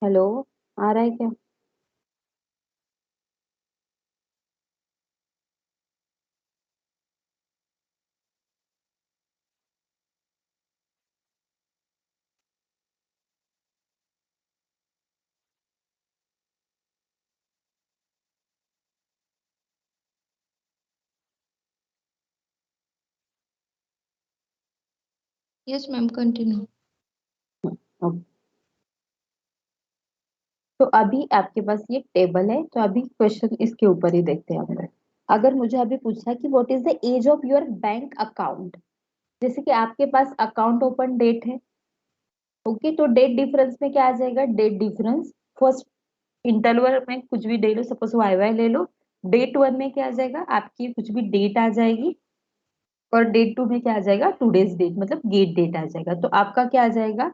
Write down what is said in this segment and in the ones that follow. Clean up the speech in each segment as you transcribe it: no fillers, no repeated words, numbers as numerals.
Hello. आ रहा है क्या? Yes ma'am, continue. ओके। तो अभी आपके पास ये टेबल है, तो अभी क्वेश्चन इसके ऊपर ही देखते हैं हम लोग। अगर मुझे अभी पूछा कि what is the age of your bank account, जैसे कि आपके पास अकाउंट ओपन डेट है। ओके, तो डेट डिफरेंस में क्या आ जाएगा? डेट डिफरेंस फर्स्ट इंटरवल में कुछ भी ले लो, सपोज वाई वाई ले लो। डेट वन में क्या आ जाएगा? आपकी कुछ भी डेट आ जाएगी। और डेट टू में क्या आ जाएगा? टूडेज डेट, मतलब गेट डेट आ जाएगा। तो आपका क्या आ जाएगा?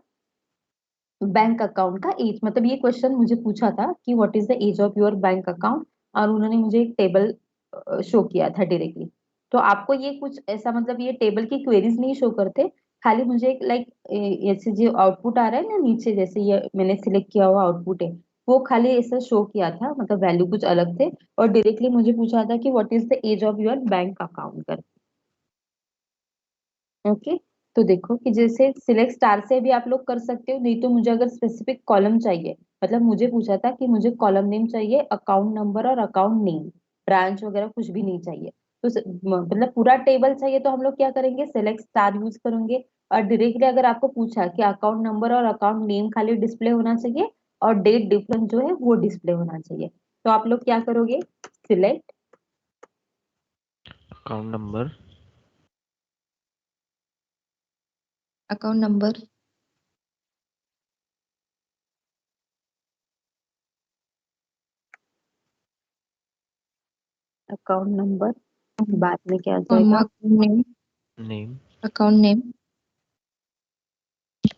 बैंक अकाउंट का एज, मतलब ये क्वेश्चन मुझे पूछा था कि what is the age of your bank account, और उन्होंने मुझे एक टेबल शो किया था डायरेक्टली। तो आपको ये कुछ ऐसा, मतलब ये टेबल की क्वेरीज नहीं शो करते, खाली मुझे एक लाइक ऐसे जो आउटपुट आ रहा है ना नीचे, जैसे ये मैंने सिलेक्ट किया हुआ आउटपुट है, वो खाली ऐसा शो किया था, मतलब वैल्यू कुछ अलग थे। और डायरेक्टली मुझे पूछा था कि what is the age of your bank account. Okay. तो देखो कि जैसे सिलेक्ट स्टार से भी आप लोग कर सकते हो, नहीं तो मुझे अगर स्पेसिफिक कॉलम चाहिए, मतलब मुझे पूछा था कि मुझे कॉलम नेम चाहिए, अकाउंट नंबर और अकाउंट नेम, ब्रांच वगैरह कुछ भी नहीं चाहिए। तो मतलब पूरा टेबल चाहिए, तो हम लोग क्या करेंगे? सेलेक्ट स्टार यूज करेंगे। और डायरेक्टली अगर आपको पूछा कि अकाउंट नंबर और अकाउंट नेम खाली डिस्प्ले होना चाहिए, और डेट डिफरेंस जो है वो डिस्प्ले होना चाहिए, तो आप लोग क्या करोगे? Select account number, account number, account number, बाद में क्या आ कॉमा, जाएगा? Account name, name, account name,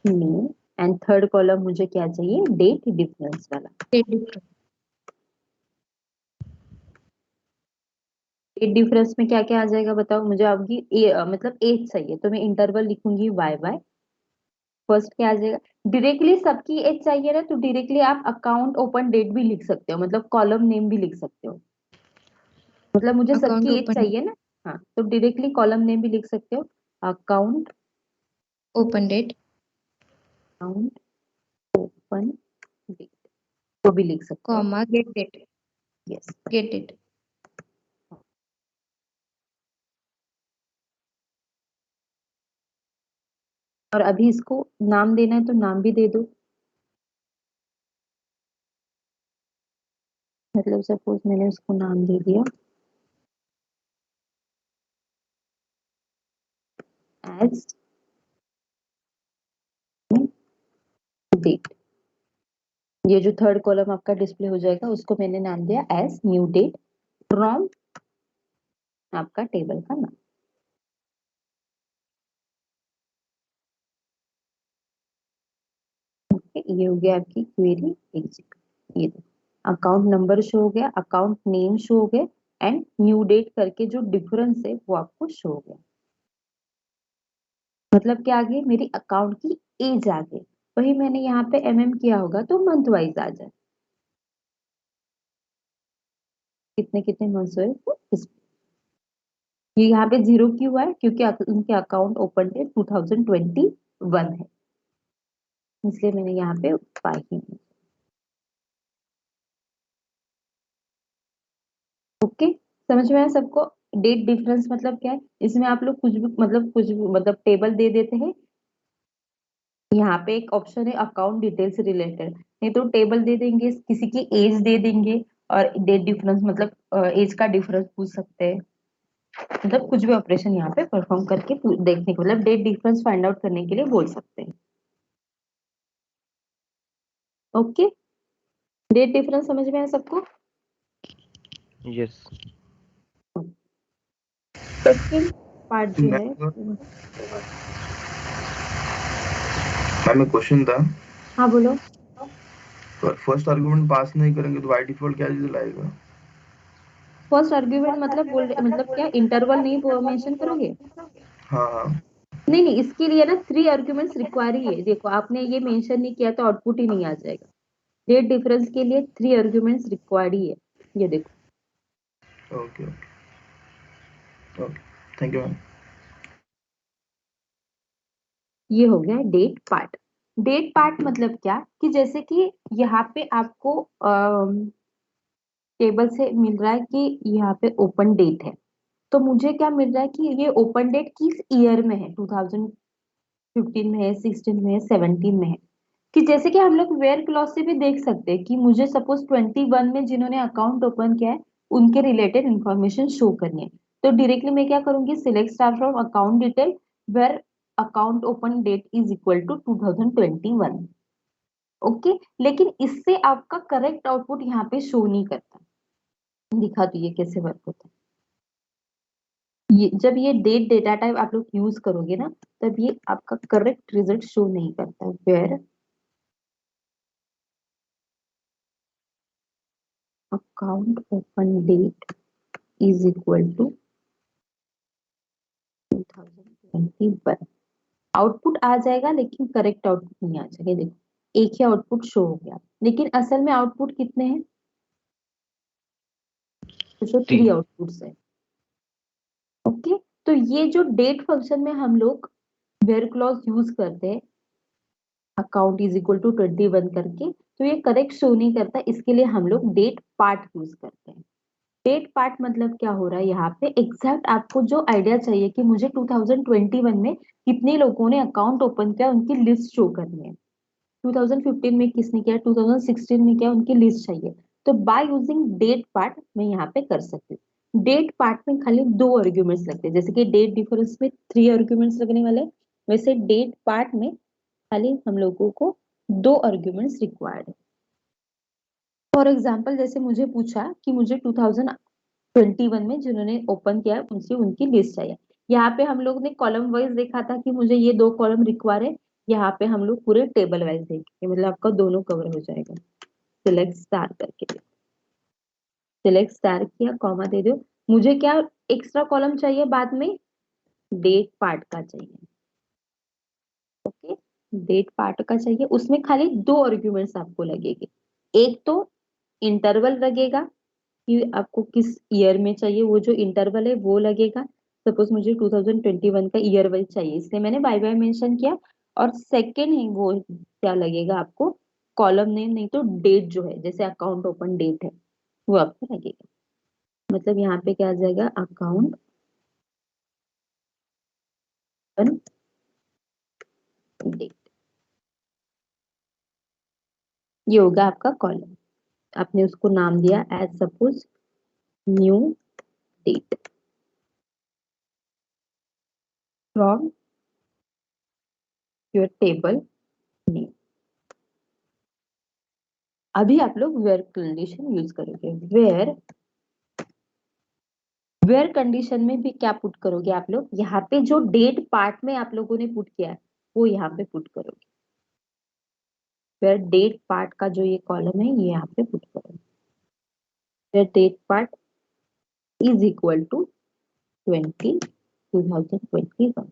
name. And third column मुझे क्या चाहिए? डेट डिफरेंस वाला। Date difference. डेट डिफरेंस में क्या क्या आ जाएगा बताओ मुझे? आपकी मतलब एज चाहिए, तो मैं इंटरवल लिखूंगी वाई वाई। फर्स्ट क्या आ जाएगा? डायरेक्टली सबकी एज चाहिए ना, तो डायरेक्टली आप अकाउंट ओपन डेट भी लिख सकते हो, मतलब कॉलम नेम भी लिख सकते हो। मतलब मुझे अकाउंट सबकी एज ओपन, चाहिए ना। हाँ, तो डायरेक्टली कॉलम नेम भी लिख सकते हो। Account, open date, account open date, वो भी लिख सकते हो। Comma, get date, yes. Get date. और अभी इसको नाम देना है तो नाम भी दे दो। मतलब सपोज मैंने उसको नाम दे दिया एज डेट। ये जो थर्ड कॉलम आपका डिस्प्ले हो जाएगा, उसको मैंने नाम दिया एज न्यू डेट फ्रॉम आपका टेबल का नाम। ओके, ये हो गया आपकी क्वेरी बेसिक। ये देखो, अकाउंट नंबर शो हो गया, अकाउंट नेम शो हो गया, एंड न्यू डेट करके जो डिफरेंस है वो आपको शो हो गया। मतलब क्या आ गई? मेरी अकाउंट की एज आ गई। वही मैंने यहाँ पे किया होगा तो मंथ वाइज आ जाए, कितने कितने मंथ्स हुए वो ये यहाँ पे जीरो क्यों हुआ है? क्योंकि उनके अकाउंट ओपन डेट 2021 है, इसलिए मैंने यहाँ पे पाई। ओके, समझ में आया सबको? डेट डिफरेंस मतलब क्या है? इसमें आप लोग कुछ भी मतलब टेबल दे देते हैं। यहाँ पे एक ऑप्शन है अकाउंट डिटेल्स रिलेटेड, नहीं तो टेबल दे देंगे, किसी की एज दे देंगे, और डेट डिफरेंस मतलब एज का डिफरेंस पूछ सकते हैं। मतलब कुछ भी ऑपरेशन यहाँ पे परफॉर्म करके देखने के, मतलब डेट डिफरेंस फाइंड आउट करने के लिए बोल सकते हैं। ओके, डेट डिफरेंस समझ में आया सबको? यस। सेकेंड पार्ट जो है मैम एक क्वेश्चन था। हाँ बोलो। फर्स्ट आर्गुमेंट पास नहीं करेंगे तो बाय डिफॉल्ट क्या चीज लाएगा? फर्स्ट आर्ग्यूमेंट मतलब मतलब क्या इंटरवल नहीं मेंशन करोगे? हाँ हाँ। नहीं नहीं, इसके लिए ना 3 आर्ग्यूमेंट्स रिक्वायर ही है। देखो आपने ये मेंशन नहीं किया तो आउटपुट ही नहीं आ जाएगा। डेट डिफरेंस के लिए 3 आर्ग्यूमेंट्स रिक्वायर्ड ही है, ये देखो। Okay okay, thank you ma'am. ये हो गया डेट पार्ट। डेट पार्ट मतलब क्या कि जैसे कि यहाँ पे आपको टेबल से मिल रहा है कि यहाँ पे ओपन डेट है, तो मुझे क्या मिल रहा है कि ये ओपन डेट किस ईयर में है, 2015 में है, 16 में है, 17 में है। कि जैसे कि हम लोग वेयर क्लॉज से भी देख सकते हैं कि मुझे सपोज 21 में जिन्होंने अकाउंट ओपन किया है उनके रिलेटेड इंफॉर्मेशन शो करनी है, तो डायरेक्टली मैं क्या करूंगी, select star from account detail where account open date is equal to 2021। Okay, लेकिन इससे आपका करेक्ट आउटपुट यहाँ पे शो नहीं करता। दिखा तो ये कैसे वर्क होता है। ये जब ये डेट डेटा टाइप आप लोग यूज करोगे ना, तब ये आपका करेक्ट रिजल्ट शो नहीं करता है। Where account open date is equal to 2021, output आ जाएगा लेकिन करेक्ट आउटपुट नहीं आ जाएगा। देखो एक ही आउटपुट शो हो गया, लेकिन असल में आउटपुट कितने हैं, तो 3 आउटपुट्स है। ओके, तो ये जो डेट फंक्शन में हम लोग वेयर क्लॉज यूज करते हैं अकाउंट इज इक्वल टू 21 करके, तो ये करेक्ट शो नहीं करता, इसके लिए हम लोग डेट पार्ट यूज करते हैं। डेट पार्ट मतलब क्या हो रहा है यहाँ पे, एग्जैक्ट आपको जो आइडिया चाहिए कि मुझे 2021 में कितने लोगों ने अकाउंट ओपन किया उनकी लिस्ट शो करनी है, 2015 में किसने किया, 2016 में किया, उनकी लिस्ट चाहिए। तो बाय यूजिंग डेट पार्ट मैं यहाँ पे कर सकती हूँ। डेट पार्ट में खाली 2 आर्ग्यूमेंट्स लगते हैं, जैसे कि डेट डिफरेंस में 3 आर्ग्यूमेंट्स लगने वाले, वैसे डेट पार्ट में खाली हम लोगों को 2 आर्ग्यूमेंट्स रिक्वायर्ड है। फॉर एग्जाम्पल जैसे मुझे पूछा कि मुझे 2021 में जिन्होंने ओपन किया उनसे उनकी लिस्ट चाहिए, यहाँ पे हम लोग ने कॉलम वाइज देखा था कि मुझे ये 2 कॉलम रिक्वायर है, यहाँ पे हम लोग पूरे टेबल वाइज देखेंगे, मतलब आपका दोनों कवर हो जाएगा। सिलेक्ट स्टार करके सिलेक्ट स्टार किया, कॉमा दे दो, मुझे क्या एक्स्ट्रा कॉलम चाहिए बाद में, डेट पार्ट का चाहिए। ओके, डेट पार्ट का चाहिए, उसमें खाली 2 आर्ग्यूमेंट्स आपको लगेंगे, एक तो इंटरवल लगेगा कि आपको किस ईयर में चाहिए, वो जो इंटरवल है वो लगेगा। सपोज मुझे 2021 का ईयर वाइज चाहिए, इसलिए मैंने बाय बाय मेंशन किया। और सेकंड है वो क्या लगेगा आपको, कॉलम नेम नहीं तो डेट जो है, जैसे अकाउंट ओपन डेट है वो आपको लगेगा। मतलब यहाँ पे क्या आ जाएगा, अकाउंट ओपन डेट, ये होगा आपका कॉलम। आपने उसको नाम दिया as suppose new date from your table name. अभी आप लोग वेयर कंडीशन यूज करोगे, वेयर कंडीशन में भी क्या पुट करोगे आप लोग, यहाँ पे जो डेट पार्ट में आप लोगों ने पुट किया है वो यहाँ पे पुट करोगे। वेयर डेट पार्ट का जो ये कॉलम है ये यहाँ पे पुट करोगे, where date part is equal to 2021।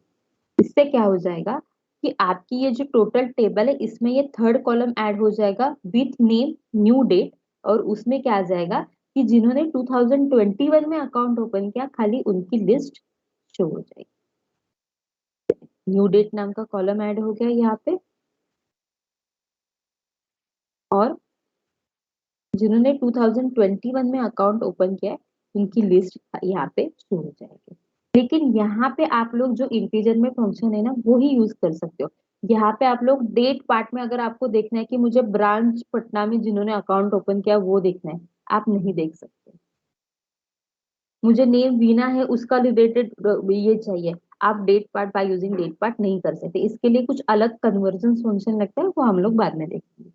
इससे क्या हो जाएगा कि आपकी ये जो टोटल टेबल है इसमें ये थर्ड कॉलम ऐड हो जाएगा विथ नेम न्यू डेट, और उसमें क्या आ जाएगा कि जिन्होंने 2021 में अकाउंट ओपन किया खाली उनकी लिस्ट शो हो जाएगी। न्यू डेट नाम का कॉलम ऐड हो गया यहाँ पे, और जिन्होंने 2021 में अकाउंट ओपन किया है उनकी लिस्ट यहाँ पे शो हो जाएगी। लेकिन यहाँ पे आप लोग जो इंटीजर में फंक्शन है ना वो ही यूज कर सकते हो। यहाँ पे आप लोग डेट पार्ट में अगर आपको देखना है कि मुझे ब्रांच पटना में जिन्होंने अकाउंट ओपन किया वो देखना है, आप नहीं देख सकते। मुझे नेम वीना है उसका रिलेटेड ये चाहिए, आप date part by using date part नहीं कर सकते, इसके लिए कुछ अलग कन्वर्जन फंक्शन लगता है, वो हम लोग बाद में देखेंगे।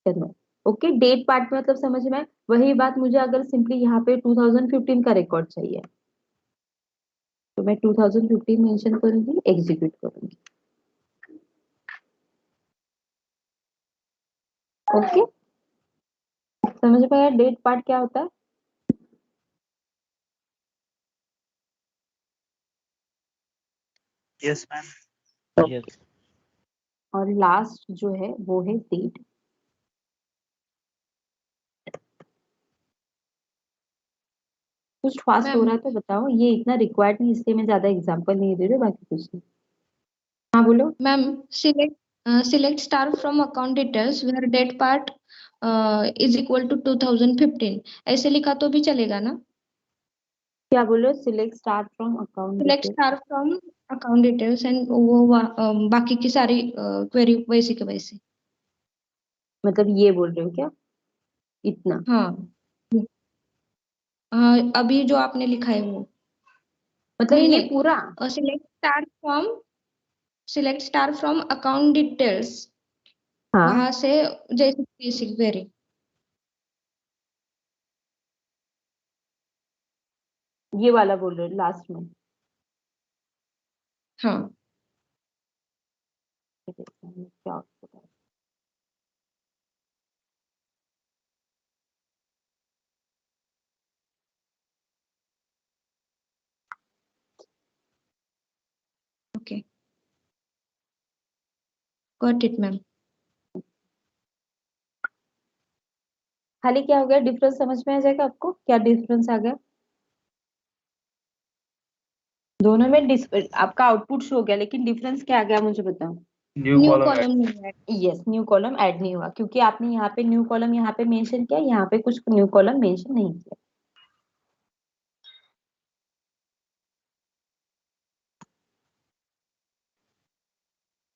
चलो ओके, डेट पार्ट में मतलब समझ में आए? वही बात मुझे अगर सिंपली यहाँ पे 2015 का रिकॉर्ड चाहिए तो मैं 2015 मेंशन करूंगी, एग्जीक्यूट करूंगी। ओके, समझ में आया डेट पार्ट क्या होता है? Yes ma'am. Yes. और लास्ट जो है वो है डेट कुछ फास्ट हो मैम रहा है तो बताओ, ये इतना रिक्वायर्ड नहीं इसलिए मैं ज्यादा एग्जांपल नहीं दे रही हूँ, बाकी कुछ नहीं। हाँ बोलो। Ma'am select star from account details where date part is equal to 2015, ऐसे लिखा तो भी चलेगा ना? क्या बोलो? Select start from account select detail, star from account details and वो बाकी की सारी क्वेरी वैसी के वैसे। मतलब ये बोल रहे हो क्या? इतना? हाँ अभी जो आपने लिखा है वो। मतलब नहीं ये नहीं, पूरा? Select star from account details, हाँ, वहां से जैसे बेसिक क्वेरी। ये वाला बोल रहे हो लास्ट में? हाँ ये देखते हैं क्या होता है। Okay, got it ma'am. खाली क्या हो गया, डिफरेंस समझ में आ जाएगा आपको? क्या डिफरेंस आ गया दोनों में? आपका आउटपुट शो हो गया, लेकिन डिफरेंस क्या आ गया मुझे बताओ। न्यू न्यू कॉलम कॉलम नहीं है। यस, न्यू कॉलम ऐड नहीं हुआ क्योंकि आपने यहाँ पे न्यू कॉलम यहाँ पे मेंशन किया, यहाँ पे कुछ न्यू कॉलम मेंशन नहीं किया।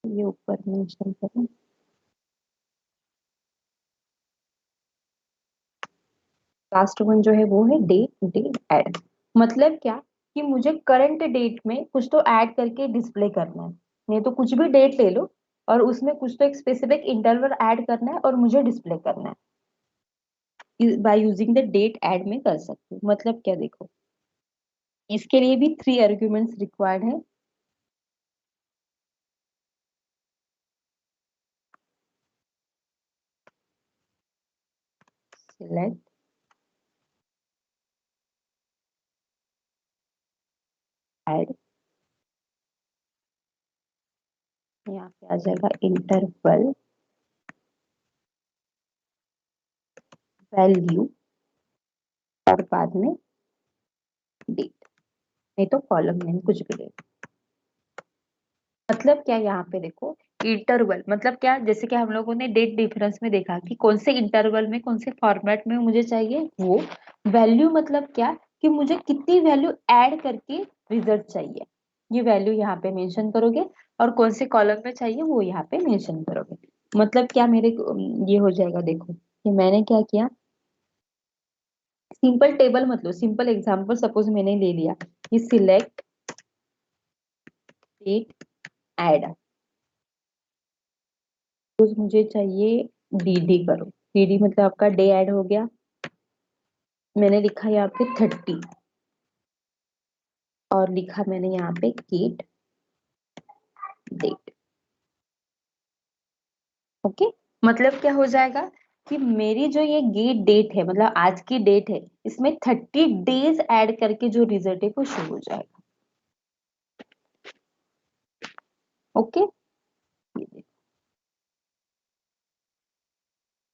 ये ऊपर मेंशन करें। लास्ट वन जो है वो है डेट, डेट ऐड। मतलब क्या कि मुझे करंट डेट में कुछ तो ऐड करके डिस्प्ले करना है। नहीं तो कुछ भी डेट ले लो और उसमें कुछ तो एक स्पेसिफिक इंटरवल ऐड करना है और मुझे डिस्प्ले करना है। By using the date add में कर सकते हो। मतलब क्या, देखो इसके लिए भी 3 आर्ग्यूमेंट्स रिक्वायर्ड है। सिलेक्ट, ऐड, यहाँ पे आ जाएगा इंटरवल, वैल्यू और बाद में डेट, नहीं तो कॉलम नेम कुछ भी डेट। मतलब क्या, यहाँ पे देखो इंटरवल मतलब क्या, जैसे कि हम लोगों ने डेट डिफरेंस में देखा कि कौन से इंटरवल में कौन से फॉर्मेट में मुझे चाहिए वो। वैल्यू मतलब क्या कि मुझे कितनी वैल्यू ऐड करके रिजल्ट चाहिए, ये वैल्यू यहाँ पे मेंशन करोगे। और कौन से कॉलम में चाहिए वो यहाँ पे मेंशन करोगे। मतलब क्या मेरे ये हो जाएगा, देखो कि मैंने क्या किया। सिंपल टेबल मतलब सिंपल एग्जांपल सपोज मैंने ले लिया कि सिलेक्ट डेट ऐड, मुझे चाहिए डीडी करो। डीडी मतलब आपका डे ऐड हो गया। मैंने लिखा यहाँ पे 30 और लिखा मैंने यहाँ पे गेट डेट। ओके, मतलब क्या हो जाएगा कि मेरी जो ये गेट डेट है मतलब आज की डेट है, इसमें 30 डेज ऐड करके जो रिजल्ट है वो शो हो जाएगा। ओके, ये देखो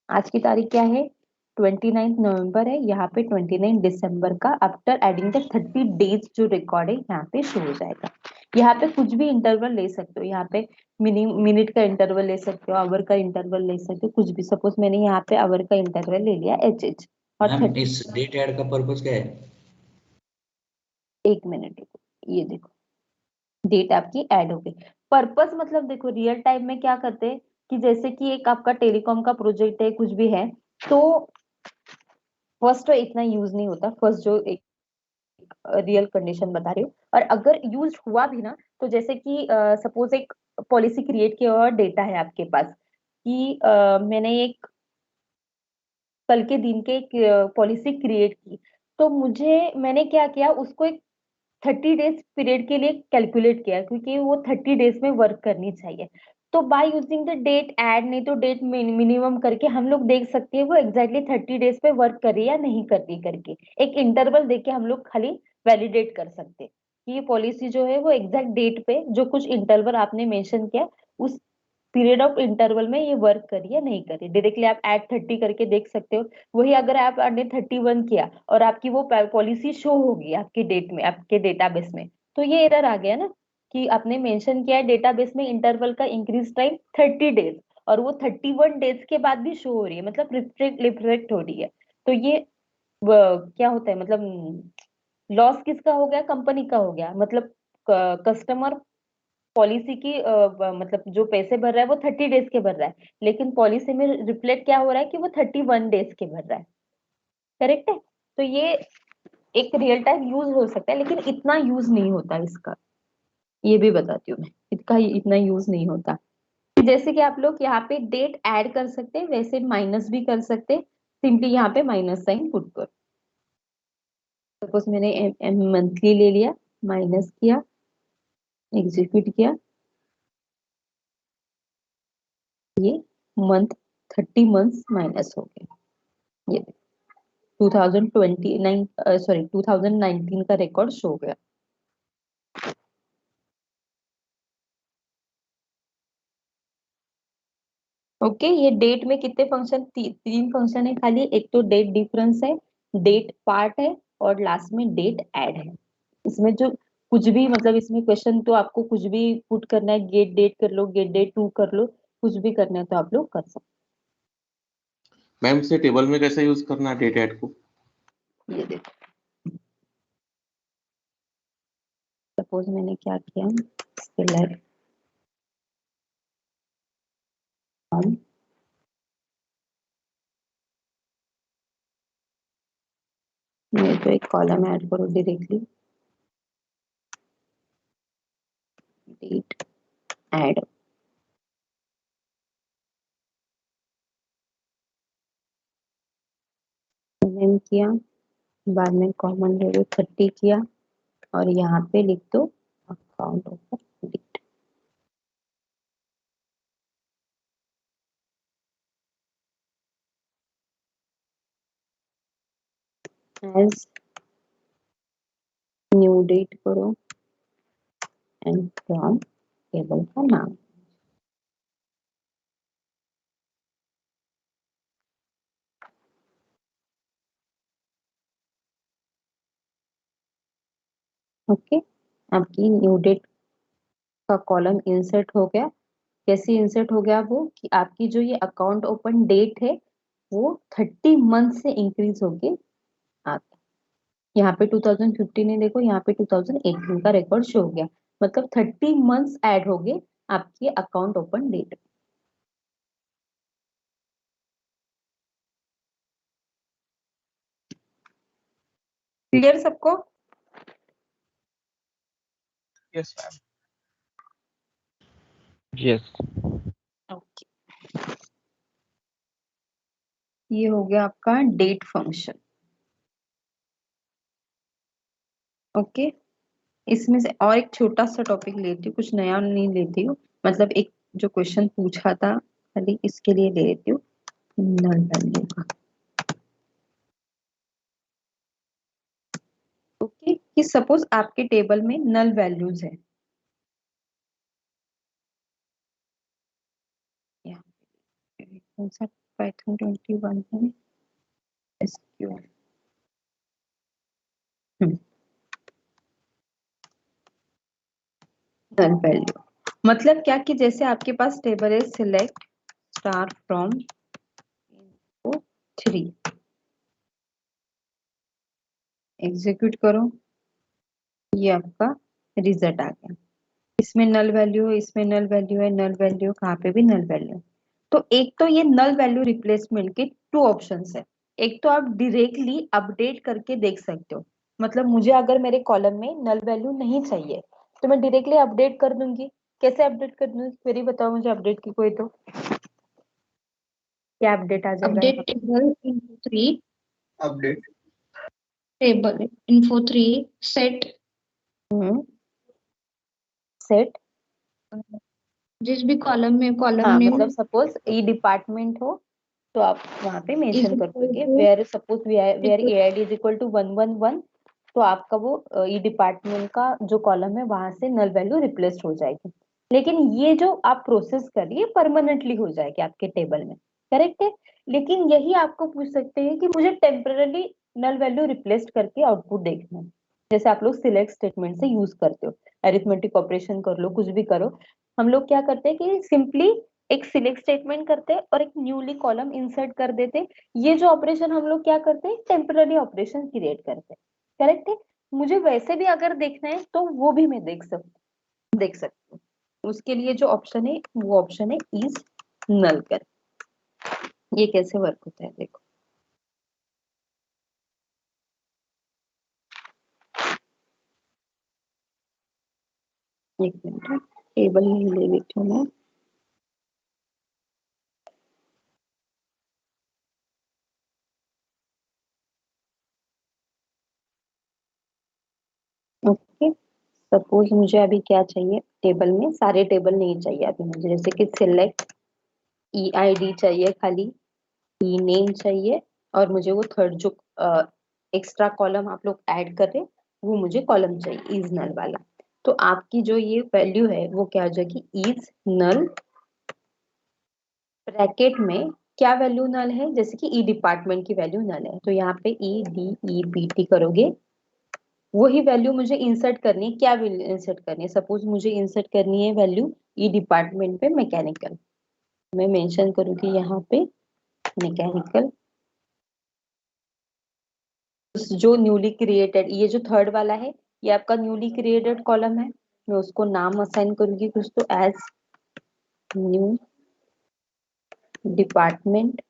आज की तारीख क्या है, 29 नवंबर है। यहाँ पे 29 दिसंबर का आफ्टर एडिंग द 30 डेज जो रिकॉर्ड है यहाँ पे शो हो जाएगा। यहाँ पे कुछ भी इंटरवल ले सकते हो, यहाँ पे मिनट का इंटरवल ले सकते हो, आवर का इंटरवल ले सकते हो, कुछ भी। सपोज मैंने यहाँ पे आवर का इंटरवल ले लिया एच और मैम 30। इस डेट ऐड का पर्पस क्या है? एक मिनट रुको, ये देखो डेट आपकी ऐड हो गई। पर्पस मतलब देखो रियल टाइम में क्या करते हैं कि जैसे कि एक आपका टेलीकॉम का प्रोजेक्ट है कुछ भी है, तो फर्स्ट तो इतना यूज नहीं होता। फर्स्ट जो एक रियल कंडीशन बता रही हूँ, और अगर यूज हुआ भी ना तो जैसे कि सपोज एक पॉलिसी क्रिएट किया हुआ डेटा है आपके पास कि मैंने एक कल के दिन के एक पॉलिसी क्रिएट की, तो मुझे मैंने क्या किया उसको एक 30 डेज पीरियड के लिए कैलकुलेट किया क्योंकि वो 30 डेज में वर्क करनी चाहिए। तो by using the date add, नहीं तो डेट मिनिमम करके हम लोग देख सकते हैं वो एग्जैक्टली 30 डेज पे वर्क कर रही है या नहीं कर रही करके। एक इंटरवल देके हम लोग खाली वैलिडेट कर सकते हैं कि ये पॉलिसी जो है वो एग्जैक्ट डेट पे जो कुछ इंटरवल आपने मेंशन किया उस पीरियड ऑफ इंटरवल में ये वर्क करी या नहीं करी। डायरेक्टली आप एट 30 करके देख सकते हो। वही अगर आपने 31 किया और आपकी वो पॉलिसी शो होगी आपके डेट में, आपके डेटाबेस में, तो ये एरर आ गया ना कि आपने मेंशन किया है डेटाबेस में इंटरवल का इंक्रीज टाइम 30 डेज और वो 31 डेज के बाद भी शो हो रही है, मतलब रिफ्लेक्ट हो रही है। तो ये क्या होता है, मतलब लॉस किसका हो गया, कंपनी का हो गया। मतलब कस्टमर पॉलिसी की मतलब जो पैसे भर रहा है वो 30 डेज के भर रहा है, लेकिन पॉलिसी में रिफ्लेक्ट क्या हो रहा है कि वो 31 डेज के भर रहा है। करेक्ट है। तो ये एक रियल टाइम यूज हो सकता है, लेकिन इतना यूज नहीं होता इसका, ये भी बताती हूँ मैं, इसका इतना यूज नहीं होता। जैसे कि आप लोग यहाँ पे डेट ऐड कर सकते हैं, वैसे माइनस भी कर सकते हैं। सिंपली यहाँ पे माइनस साइन पुट करो। सपोज मैंने मंथली ले लिया, माइनस किया, एग्जीक्यूट किया, ये मंथ 30 मंथ्स माइनस हो गया। ये 2029 सॉरी 2019 का रिकॉर्ड शो हो गया। ओके, ये डेट में कितने फंक्शन, तीन फंक्शन है खाली। एक तो डेट डिफरेंस है, डेट पार्ट है, और लास्ट में डेट ऐड है। इसमें जो कुछ भी, मतलब इसमें क्वेश्चन तो आपको कुछ भी पुट करना है, गेट डेट कर लो, गेट डेट टू कर लो, कुछ भी करना है तो आप लोग कर सकते मैम से टेबल में कैसे यूज करना है डेट ऐड को? हैं। ये देखो, सपोज मैंने क्या किया, सिलेक्ट फ्रॉम, मैं तो एक कॉलम ऐड करो डायरेक्टली, डेट ऐड, नेम किया, बाद में कॉमन ले लो 30 किया, और यहाँ पे लिख दो account open date. As new date करो एंड फ्रॉम टेबल का नाम। ओके, आपकी न्यू डेट का कॉलम इंसर्ट हो गया। कैसे इंसर्ट हो गया वो, कि आपकी जो ये अकाउंट ओपन डेट है वो 30 मंथ से इंक्रीज होके आ गया। यहाँ पे 2015 है, देखो यहाँ पे 2018 का रिकॉर्ड शो हो गया, मतलब 30 मंथ्स ऐड हो गए आपकी अकाउंट ओपन डेट। क्लियर सबको? Yes, ma'am. Yes. ओके, ये हो गया आपका डेट फंक्शन। ओके, इसमें से और एक छोटा सा टॉपिक लेती हूँ, कुछ नया नहीं लेती हूँ, मतलब एक जो क्वेश्चन पूछा था खाली इसके लिए ले लेती हूँ, नल वैल्यू का। ओके, कि सपोज आपके टेबल में नल वैल्यूज है, कौन सा पाइथन 21 है, एसक्यूएल। नल वैल्यू मतलब क्या, कि जैसे आपके पास टेबल है, सिलेक्ट स्टार फ्रॉम 3, एग्जीक्यूट करो, ये आपका रिजल्ट आ गया। इसमें नल वैल्यू है, इसमें नल वैल्यू है, नल वैल्यू कहाँ पे भी नल वैल्यू। तो एक तो ये नल वैल्यू रिप्लेसमेंट के 2 ऑप्शंस है। एक तो आप डायरेक्टली अपडेट करके देख सकते हो, मतलब मुझे अगर मेरे कॉलम में नल वैल्यू नहीं चाहिए तो मैं डायरेक्टली अपडेट कर दूंगी। कैसे अपडेट कर दूंगी, क्वेरी बताओ मुझे अपडेट की कोई, तो क्या अपडेट आ जाएगा अपडेट यहाँ पे? Table info 3, update table info 3 set set, जिस भी कॉलम में कॉलम हाँ नेम मतलब सपोज ई डिपार्टमेंट हो तो आप वहां पे इज मेंशन कर इक्वल दोगे, to where suppose where AID is equal to 111, तो आपका वो ई डिपार्टमेंट का जो कॉलम है वहां से नल वैल्यू रिप्लेस हो जाएगी। लेकिन ये जो आप प्रोसेस कर रही है परमानेंटली हो जाएगी आपके टेबल में, करेक्ट है। लेकिन यही आपको पूछ सकते हैं कि मुझे टेम्पररी नल वैल्यू रिप्लेस करके आउटपुट देखना है, जैसे आप लोग सिलेक्ट स्टेटमेंट से यूज करते हो, अरिथमेटिक ऑपरेशन कर लो, कुछ भी करो। हम लोग क्या करते हैं कि सिंपली एक सिलेक्ट स्टेटमेंट करते हैं और एक न्यूली कॉलम इंसर्ट कर देते हैं। ये जो ऑपरेशन हम लोग क्या करते हैं, टेम्पररी ऑपरेशन क्रिएट करते हैं, करेक्ट है। मुझे वैसे भी अगर देखना है तो वो भी मैं देख सकती हूँ। उसके लिए जो ऑप्शन है वो ऑप्शन है इज नल कर। ये कैसे वर्क होता है देखो, एक मिनट टेबल नहीं ले लेती हूँ मैं। ओके, सपोज मुझे अभी क्या चाहिए, टेबल में सारे टेबल नहीं चाहिए अभी मुझे, जैसे कि सिलेक्ट EID चाहिए, खाली ई नेम चाहिए, और मुझे वो थर्ड जो एक्स्ट्रा कॉलम आप लोग ऐड कर रहे हैं वो मुझे कॉलम चाहिए इज नल वाला। तो आपकी जो ये वैल्यू है वो क्या हो जाएगी, इज नल ब्रैकेट में क्या वैल्यू नल है, जैसे कि ई डिपार्टमेंट की वैल्यू नल है तो यहाँ पे EDEPT करोगे, वही वैल्यू मुझे इंसर्ट करनी है। क्या वैल्यू इंसर्ट करनी है, सपोज मुझे इंसर्ट करनी है वैल्यू ई डिपार्टमेंट पे मैकेनिकल, मैं मेंशन करूंगी यहाँ पे मैकेनिकल। जो न्यूली क्रिएटेड, ये जो थर्ड वाला है ये आपका न्यूली क्रिएटेड कॉलम है, मैं उसको नाम असाइन करूंगी कुछ, तो as new department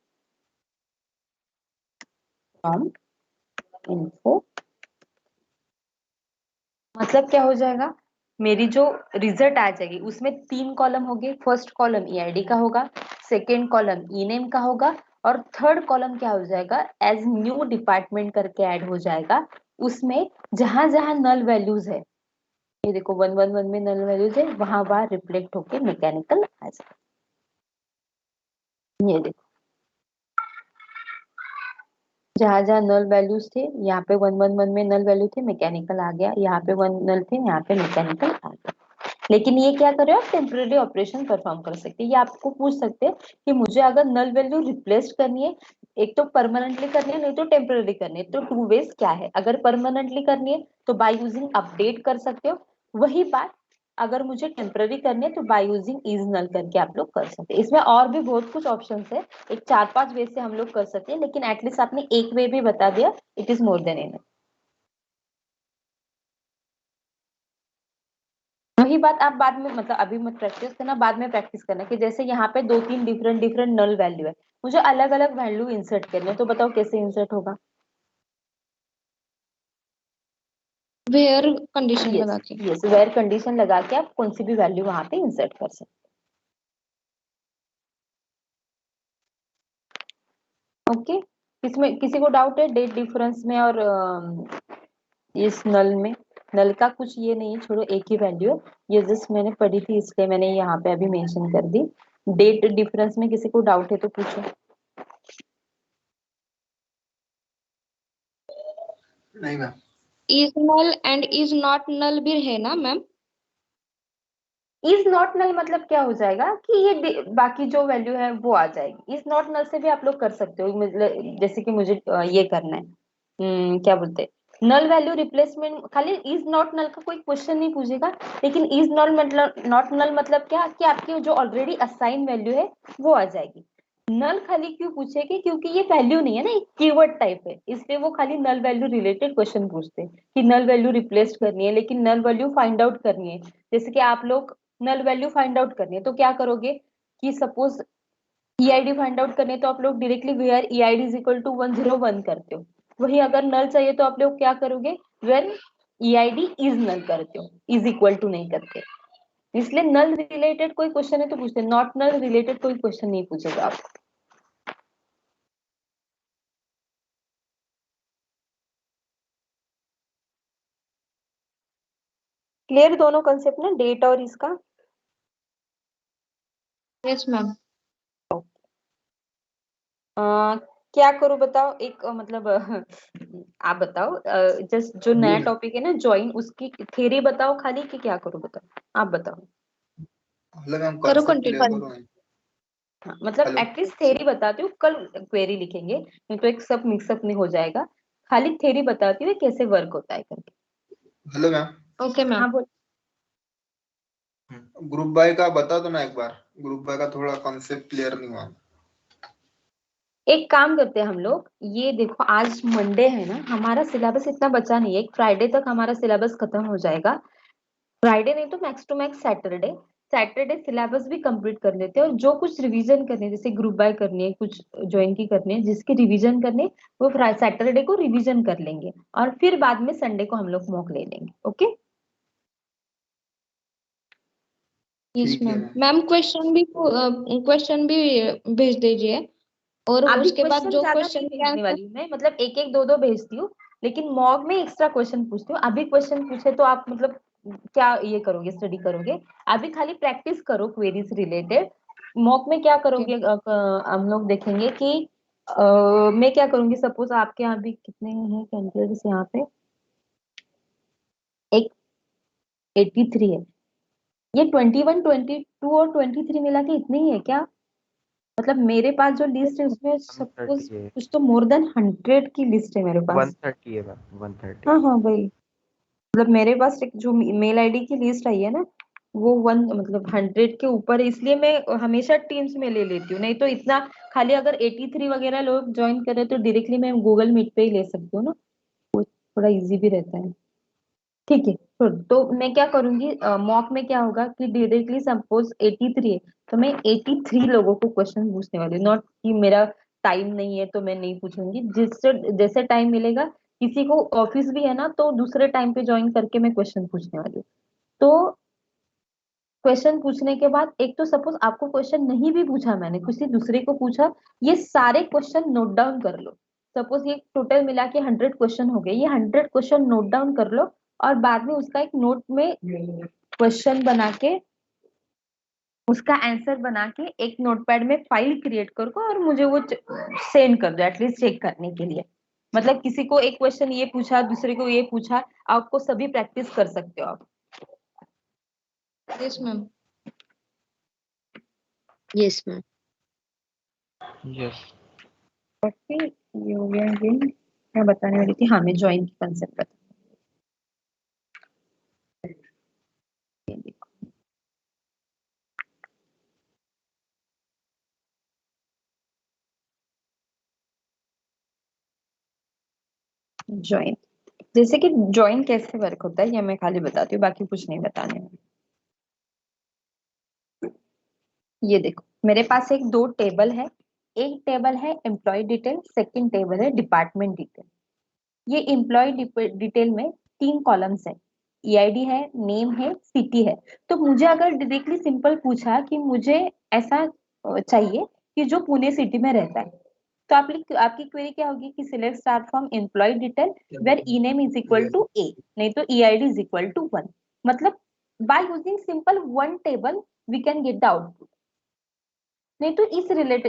from info. मतलब क्या हो जाएगा, मेरी जो रिजल्ट आ जाएगी उसमें 3 कॉलम होंगे। फर्स्ट कॉलम EID का होगा, सेकेंड कॉलम ई नेम का होगा, और थर्ड कॉलम क्या हो जाएगा, एज न्यू डिपार्टमेंट करके ऐड हो जाएगा। उसमें जहां जहां नल वैल्यूज है, ये देखो 111 में नल वैल्यूज है, वहां वहां रिफ्लेक्ट होके मैकेनिकल आ जाएगा। ये देखो जहां जहां नल वैल्यूज थे, यहाँ पे 111 में नल वैल्यू थे, मैकेनिकल आ गया, यहाँ पे 1 नल थे, यहाँ पे मैकेनिकल आ गया। लेकिन ये क्या कर रहे हो, आप टेम्पररी ऑपरेशन परफॉर्म कर सकते हैं। ये आपको पूछ सकते हैं कि मुझे अगर नल वैल्यू रिप्लेस करनी है, एक तो परमानेंटली करनी है, नहीं तो टेम्पररी करनी है, तो 2 वेज क्या है। अगर परमानेंटली करनी है तो बाय यूजिंग अपडेट कर सकते हो, वही बात अगर मुझे टेम्पररी करनी है तो बाय यूजिंग इज नल करके आप लोग कर सकते हैं। इसमें और भी बहुत कुछ ऑप्शन है, एक 4-5 वे से हम लोग कर सकते हैं, लेकिन एटलीस्ट आपने एक वे भी बता दिया, it is more than enough. वही बात आप बाद में, मतलब अभी मत प्रैक्टिस करना, बाद में प्रैक्टिस करना, कि जैसे यहाँ पे 2-3 डिफरेंट डिफरेंट नल वैल्यू है, मुझे अलग अलग वैल्यू इंसर्ट करनी है, तो बताओ कैसे इंसर्ट होगा। वेयर कंडीशन यस लगा के। यस, वेयर कंडीशन लगा के आप कौन सी भी वैल्यू वहां पे इंसर्ट कर सकते हैं। ओके, इसमें किसी को डाउट है डेट डिफरेंस में और इस नल में। नल का कुछ ये नहीं है, छोड़ो, एक ही वैल्यू है, ये जस्ट मैंने पढ़ी थी इसलिए मैंने यहाँ पे अभी मेंशन कर दी। डेट डिफरेंस में किसी को डाउट है तो पूछो। नहीं ma'am. Is null and is not null भी है ना मैम? इज नॉट नल मतलब क्या हो जाएगा कि ये बाकी जो वैल्यू है वो आ जाएगी। इज नॉट नल से भी आप लोग कर सकते हो, मतलब जैसे कि मुझे ये करना है, क्या बोलते हैं, नल वैल्यू रिप्लेसमेंट। खाली इज नॉट नल का कोई क्वेश्चन नहीं पूछेगा, लेकिन इज नॉट मतलब नॉट नल मतलब क्या, कि आपकी जो ऑलरेडी असाइन वैल्यू है वो आ जाएगी। नल खाली क्यों पूछेगी, क्योंकि ये वैल्यू नहीं है ना, एक कीवर्ड टाइप है, इसलिए वो खाली नल वैल्यू रिलेटेड क्वेश्चन पूछते हैं कि नल वैल्यू रिप्लेस करनी है, लेकिन नल वैल्यू फाइंड आउट करनी है। जैसे कि आप लोग नल वैल्यू फाइंड आउट करनी है तो क्या करोगे, कि सपोज EID फाइंड आउट करने तो आप लोग directly where EID is equal to 101 करते हो। वही अगर नल चाहिए तो आप लोग क्या करोगे, वेयर EID इज नल करते हो, इज इक्वल टू नहीं करते। इसलिए नल रिलेटेड कोई क्वेश्चन है तो पूछते, नॉट नल रिलेटेड कोई क्वेश्चन नहीं पूछेगा आप। क्लियर दोनों कंसेप्ट ना, डेट और इसका। Yes ma'am. क्या करूं बताओ, एक मतलब आप बताओ, जस्ट जो नया टॉपिक है ना ज्वाइन, उसकी थ्योरी बताओ खाली, कि क्या करूं बताओ, आप बताओ। मतलब मैम करो concept कंटिन्यू। clear करो। हाँ, मतलब हेलो एटलीस्ट थ्योरी बताती हूँ, कल क्वेरी लिखेंगे नहीं तो एक सब मिक्सअप नहीं हो जाएगा। खाली थ्योरी बताती हूँ कैसे वर्क होता है करके। हेलो मैम, ओके हाँ मैम। बोल। ग्रुप बाय का बता दो ना एक बार, ग्रुप बाय का थोड़ा कॉन्सेप्ट क्लियर नहीं हुआ। एक काम करते हैं हम लोग, ये देखो आज मंडे है ना, हमारा सिलेबस इतना बचा नहीं है, एक फ्राइडे तक हमारा सिलेबस खत्म हो जाएगा। फ्राइडे नहीं तो max to max Saturday, Saturday syllabus भी कंप्लीट कर लेते हैं। और जो कुछ रिवीजन करने हैं, जैसे ग्रुप बाय करनी है, कुछ ज्वाइन की करनी है, जिसके रिवीजन करने वो सैटरडे को रिवीजन कर लेंगे और फिर बाद में संडे को हम लोग मॉक ले लेंगे। ओके यस ठीक है मैम। मैम। मैम क्वेश्चन भी भेज दीजिए, और अभी उसके बाद क्वेश्चन जो ज्यादा नहीं क्वेश्चन के भेजने आंसर। वाली हूँ मैं, मतलब एक एक दो दो भेजती हूँ, लेकिन मॉक में एक्स्ट्रा क्वेश्चन पूछती हूँ। अभी क्वेश्चन पूछे तो आप मतलब क्या ये करोगे, स्टडी करोगे? अभी खाली प्रैक्टिस करो क्वेरीज रिलेटेड। मॉक में क्या करोगे हम लोग देखेंगे कि मैं क्या करूंगी। सपोज आपके यहाँ भी कितने हैं कैंडिडेट्स यहाँ पे, एक 83 है, ये 21 22 और 23 मिला के इतने ही है क्या? मतलब मेरे पास जो लिस्ट है उसमें सपोज 130 है, कुछ तो मोर देन 100 की लिस्ट है मेरे पास। 130 है मैम, 130। हाँ हाँ वही, मतलब मेरे पास एक जो मेल आईडी की लिस्ट आई है ना, वो वन मतलब 100 के ऊपर है, इसलिए मैं हमेशा टीम्स में ले लेती हूँ। नहीं तो इतना खाली अगर 83 वगैरह लोग ज्वाइन करे तो डायरेक्टली मैं गूगल मीट पे ही ले सकती हूँ ना, वो थोड़ा इजी भी रहता है। ठीक है, तो मैं क्या करूंगी, मॉक में क्या होगा कि डायरेक्टली सपोज 83 है तो मैं 83 लोगों को क्वेश्चन पूछने वाली हूँ। नॉट कि मेरा टाइम नहीं है तो मैं नहीं पूछूंगी, जिससे जैसे टाइम मिलेगा। किसी को ऑफिस भी है ना तो दूसरे टाइम पे ज्वाइन करके मैं क्वेश्चन पूछने वाली हूँ। तो क्वेश्चन पूछने के बाद, एक तो सपोज आपको क्वेश्चन नहीं भी पूछा, मैंने किसी दूसरे को पूछा, ये सारे क्वेश्चन नोट डाउन कर लो। सपोज ये टोटल मिला के 100 क्वेश्चन हो गए, ये 100 क्वेश्चन नोट डाउन कर लो और बाद में उसका एक नोट में क्वेश्चन बना के, उसका आंसर बना के एक नोटपैड में फाइल क्रिएट करो और मुझे वो सेंड कर दो एटलीस्ट चेक करने के लिए। मतलब किसी को एक क्वेश्चन ये पूछा, दूसरे को ये पूछा, आपको सभी प्रैक्टिस कर सकते हो आप। Yes ma'am. Yes ma'am. Yes फिर ये हो गया, ये मैं बताने वाली थी, हाँ मैं ज्वाइन की कंसेप्ट बता। ये देखो, ज्वाइन, जैसे कि ज्वाइन कैसे वर्क होता है ये मैं खाली बताती हूँ, बाकी कुछ नहीं बताने में। ये देखो मेरे पास एक दो टेबल है, एक टेबल है एम्प्लॉय डिटेल, सेकंड टेबल है डिपार्टमेंट डिटेल। ये एम्प्लॉय डिटेल में 3 कॉलम्स है, ईआईडी है, नेम है, सिटी है। तो मुझे अगर डायरेक्टली सिंपल पूछा कि मुझे ऐसा चाहिए कि जो पुणे सिटी में रहता है, तो आपकी क्वेरी क्या होगी कि select star from employ detail where E name is equal to A, नहीं तो ईआईडी इज इक्वल टू 1। मतलब by using simple one table we can get the output. नहीं तो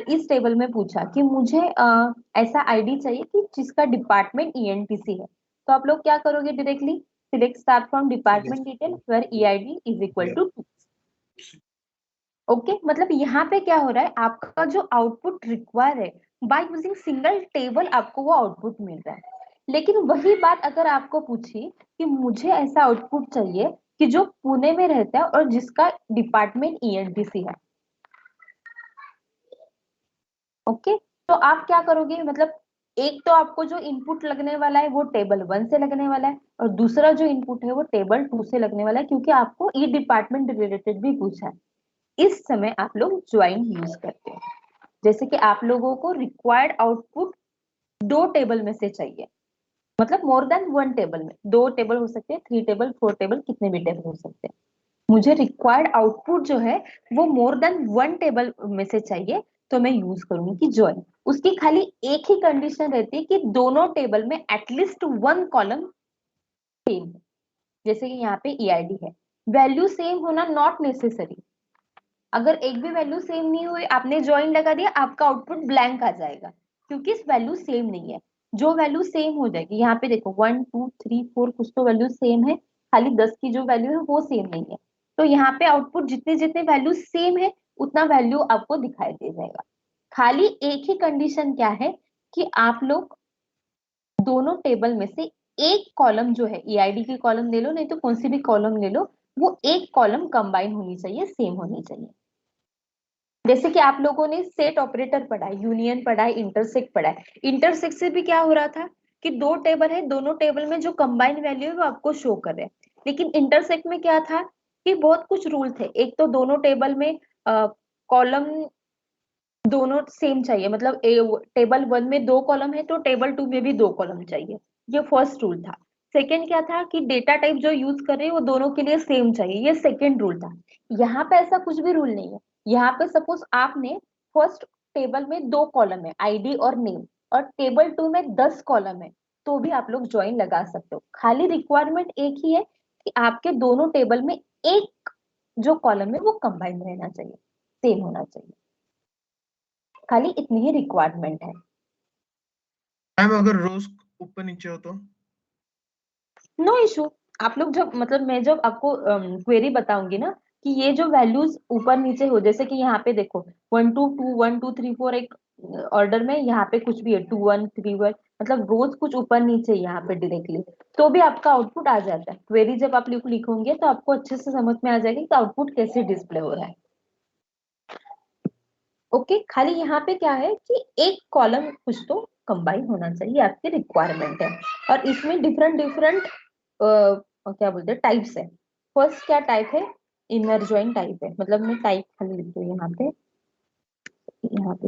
इस टेबल में पूछा कि मुझे ऐसा आईडी चाहिए कि जिसका डिपार्टमेंट ईएनटीसी है, तो आप लोग क्या करोगे, directly select star from department detail where EID is equal to 2। Okay, मतलब यहाँ पे क्या हो रहा है, आपका जो आउटपुट रिक्वायर है बाय यूजिंग सिंगल टेबल आपको वो आउटपुट मिल रहा है। लेकिन वही बात अगर आपको पूछी कि मुझे ऐसा आउटपुट चाहिए कि जो पुणे में रहता है और जिसका डिपार्टमेंट ईएनटीसी है, ओके, तो आप क्या करोगे, मतलब एक तो आपको जो इनपुट लगने वाला है वो टेबल 1 से लगने वाला है और दूसरा जो इनपुट है वो टेबल 2 से लगने वाला है, क्योंकि आपको ई डिपार्टमेंट रिलेटेड भी पूछा है। इस समय आप लोग ज्वाइन यूज करते हैं, जैसे कि आप लोगों को रिक्वायर्ड आउटपुट 2 टेबल में से चाहिए, मतलब मोर देन 1 टेबल में, 2 टेबल हो सकते हैं, 3 टेबल, 4 टेबल, कितने भी टेबल हो सकते हैं। मुझे रिक्वायर्ड आउटपुट जो है वो मोर देन 1 टेबल में से चाहिए, तो मैं यूज करूंगी कि ज्वाइन। उसकी खाली एक ही कंडीशन रहती है कि दोनों टेबल में एटलीस्ट 1 कॉलम सेम है। जैसे कि यहाँ पे ईआईडी है, वैल्यू सेम होना नॉट नेसेसरी। अगर एक भी वैल्यू सेम नहीं हुई, आपने ज्वाइन लगा दिया, आपका आउटपुट ब्लैंक आ जाएगा, क्योंकि इस वैल्यू सेम नहीं है। जो वैल्यू सेम हो जाएगी, यहाँ पे देखो 1 2 3 4 कुछ तो वैल्यू सेम है, खाली 10 की जो वैल्यू है वो सेम नहीं है। तो यहाँ पे आउटपुट जितने जितने वैल्यू सेम है उतना वैल्यू आपको दिखाई दे जाएगा। खाली एक ही कंडीशन क्या है कि आप लोग दोनों टेबल में से एक कॉलम जो है, EID की कॉलम ले लो नहीं तो कौन सी भी कॉलम ले लो, वो एक कॉलम कंबाइन होनी चाहिए, सेम होनी चाहिए। जैसे कि आप लोगों ने सेट ऑपरेटर पढ़ा है, यूनियन पढ़ा है, इंटरसेक्ट पढ़ा है। इंटरसेक्ट से भी क्या हो रहा था कि दो टेबल है, दोनों टेबल में जो कंबाइंड वैल्यू है वो आपको शो कर रहे हैं। लेकिन इंटरसेक्ट में क्या था कि बहुत कुछ रूल थे। एक तो दोनों टेबल में कॉलम दोनों सेम चाहिए, मतलब टेबल 1 में 2 कॉलम है तो टेबल 2 में भी 2 कॉलम चाहिए, ये फर्स्ट रूल था। सेकंड क्या था कि डेटा टाइप जो यूज कर रहे हैं वो दोनों के लिए सेम चाहिए, ये सेकंड रूल था। यहाँ पे ऐसा कुछ भी रूल नहीं है। यहाँ पे सपोज आपने फर्स्ट टेबल में 2 कॉलम है, आईडी और नेम, और टेबल 2 में 10 कॉलम है, तो भी आप लोग ज्वाइन लगा सकते हो। खाली रिक्वायरमेंट एक ही है कि आपके दोनों टेबल में एक जो कॉलम है वो कंबाइन रहना चाहिए, सेम होना चाहिए। खाली इतनी ही रिक्वायरमेंट है। मैम अगर रोज ऊपर नीचे हो तो? No issue. आप लोग जब मतलब मैं जब आपको क्वेरी बताऊंगी ना कि ये जो वैल्यूज ऊपर नीचे हो, जैसे कि यहाँ पे देखो 1 2 2 1 2 3 4 एक ऑर्डर में, यहाँ पे कुछ भी है 2 1 3 1, मतलब रोज कुछ ऊपर नीचे यहाँ पे डायरेक्टली, तो भी आपका आउटपुट आ जाता है। क्वेरी जब आप लिखोगे तो आपको अच्छे से समझ में आ जाएगी कि आउटपुट कैसे डिस्प्ले हो रहा है। ओके, खाली यहाँ पे क्या है कि एक कॉलम कुछ तो कंबाइन होना चाहिए, आपकी रिक्वायरमेंट है। और इसमें डिफरेंट डिफरेंट क्या बोलते हैं टाइप्स है। फर्स्ट क्या टाइप है, इनर जॉइन टाइप है, मतलब मैं टाइप खाली लिख दूँ यहाँ पे, यहाँ पे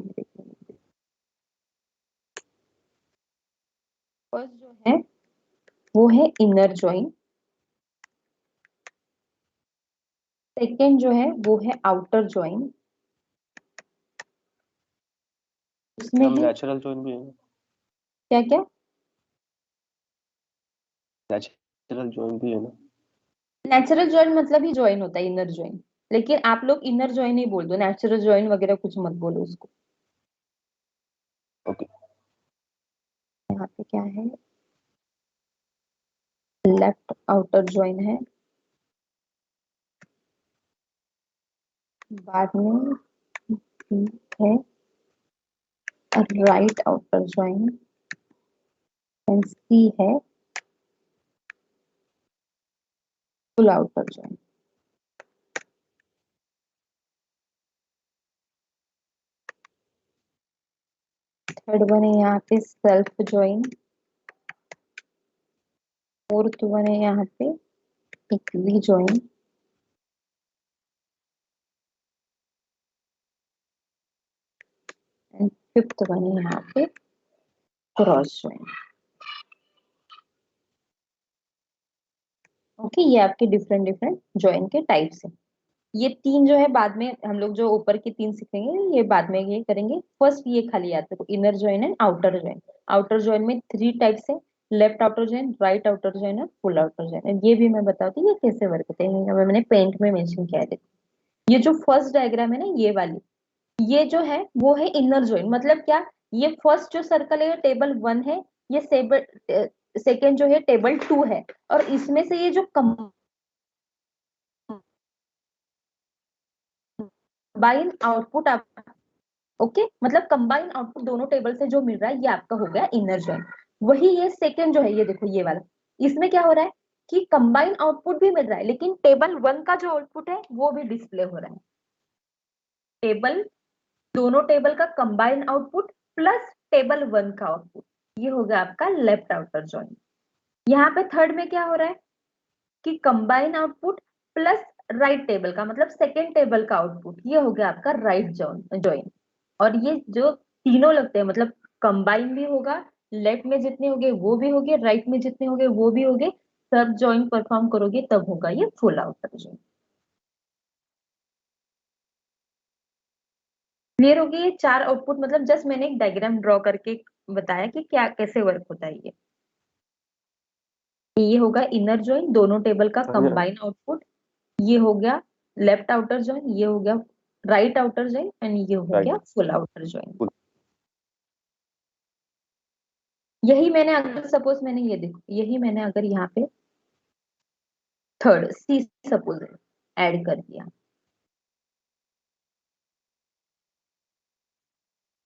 फर्स्ट जो है वो है इनर जॉइन, सेकेंड जो है वो है आउटर जॉइन, उसमें मैम है नेचुरल जॉइन भी है ना? क्या क्या, नेचुरल जॉइन भी है ना? नेचुरल जॉइन मतलब ही जॉइन होता है इनर जॉइन, लेकिन आप लोग इनर जॉइन ही बोल दो, नेचुरल जॉइन वगैरह कुछ मत बोलो उसको। ओके। यहाँ पे क्या है, लेफ्ट आउटर जॉइन है, बाद में है राइट आउटर जॉइन, एंड सी है full outer join. Third one है यहाँ पे सेल्फ जॉइन, फोर्थ वन है यहाँ पे equally join, and fifth one है यहाँ पे क्रॉस जॉइन। ओके, ये आपके डिफरेंट डिफरेंट जॉइन के टाइप्स है। ये तीन जो है बाद में हम लोग जो ऊपर की तीन सीखेंगे ये बाद में ये करेंगे। फर्स्ट ये खाली याद रखो, inner join and outer join. Outer join में 3 टाइप्स है, left outer join, right outer join और फुल आउटर जॉइन। ये भी मैं बताती हूँ ये कैसे वर्क होते हैं, मैंने पेंट में मेंशन किया है। देखो ये जो फर्स्ट डायग्राम है ना ये वाली, ये जो है वो है इनर जॉइन। मतलब क्या, ये फर्स्ट जो सर्कल है टेबल 1 है, ये सेकेंड जो है टेबल 2 है, और इसमें से ये जो कंबाइन आउटपुट आप, ओके मतलब कंबाइन आउटपुट दोनों टेबल से जो मिल रहा है ये आपका हो गया इनर जॉइन। वही ये सेकेंड जो है, ये देखो ये वाला, इसमें क्या हो रहा है कि कंबाइन आउटपुट भी मिल रहा है लेकिन टेबल 1 का जो आउटपुट है वो भी डिस्प्ले हो रहा है। टेबल, दोनों टेबल का कंबाइन आउटपुट प्लस टेबल 1 का आउटपुट, ये हो गया आपका लेफ्ट आउटर जॉइन। यहाँ पे थर्ड में क्या हो रहा है कि combine output plus right table का, मतलब सेकेंड टेबल का आउटपुट, ये हो गया आपका राइट जॉइन। और ये जो तीनों लगते हैं मतलब कंबाइन भी होगा, लेफ्ट में जितने होंगे वो भी होंगे, राइट में जितने होंगे वो भी होंगे, सब जॉइन परफॉर्म करोगे तब होगा ये फुल आउटर जॉइन। क्लियर हो गई ये 4 आउटपुट, मतलब जस्ट मैंने एक डायग्राम ड्रॉ करके बताया कि क्या कैसे वर्क होता है ये होगा इनर जॉइन, दोनों टेबल का मैम ये कंबाइन आउटपुट, ये हो गया लेफ्ट आउटर जॉइन, ये हो गया राइट आउटर जॉइन, एंड ये हो राइट गया फुल आउटर जॉइन। फुल। यही मैंने अगर सपोज मैंने ये देखो, यही मैंने अगर यहाँ पे थर्ड सी सपोज है, ऐड कर दिया।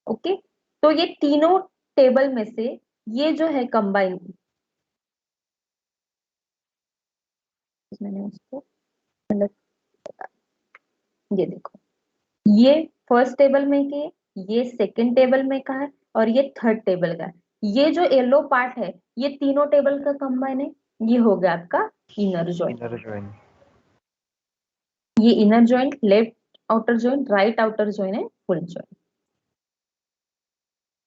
ओके, तो ये तीनों टेबल में से ये जो है कंबाइन, मैंने उसको मतलब ये देखो, ये फर्स्ट टेबल में के, ये सेकंड टेबल में का है और ये थर्ड टेबल का है। ये जो येलो पार्ट है ये तीनों टेबल का कंबाइन है। ये हो गया आपका इनर जॉइंट। ये inner joint, left outer joint, right outer joint है फुल जॉइंट।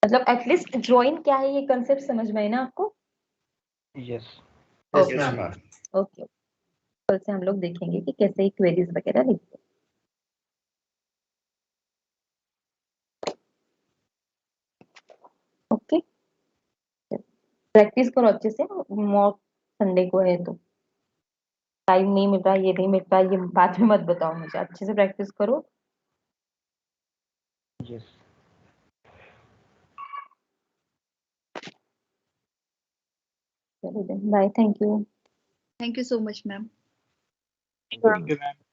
मतलब एटलीस्ट जॉइंट क्या है ये कंसेप्ट समझ में है ना आपको? Yes. Yes okay ma'am. Okay, कल से हम लोग देखेंगे कि कैसे क्वेरीज वगैरह लिखते हैं। ओके, प्रैक्टिस करो अच्छे से, मॉक संडे को है तो टाइम नहीं मिल रहा, ये नहीं मिल रहा, ये बाद में मत बताओ मुझे, अच्छे से प्रैक्टिस करो। यस। चलो then bye, thank you. Thank you so much, ma'am. Thank you, ma'am.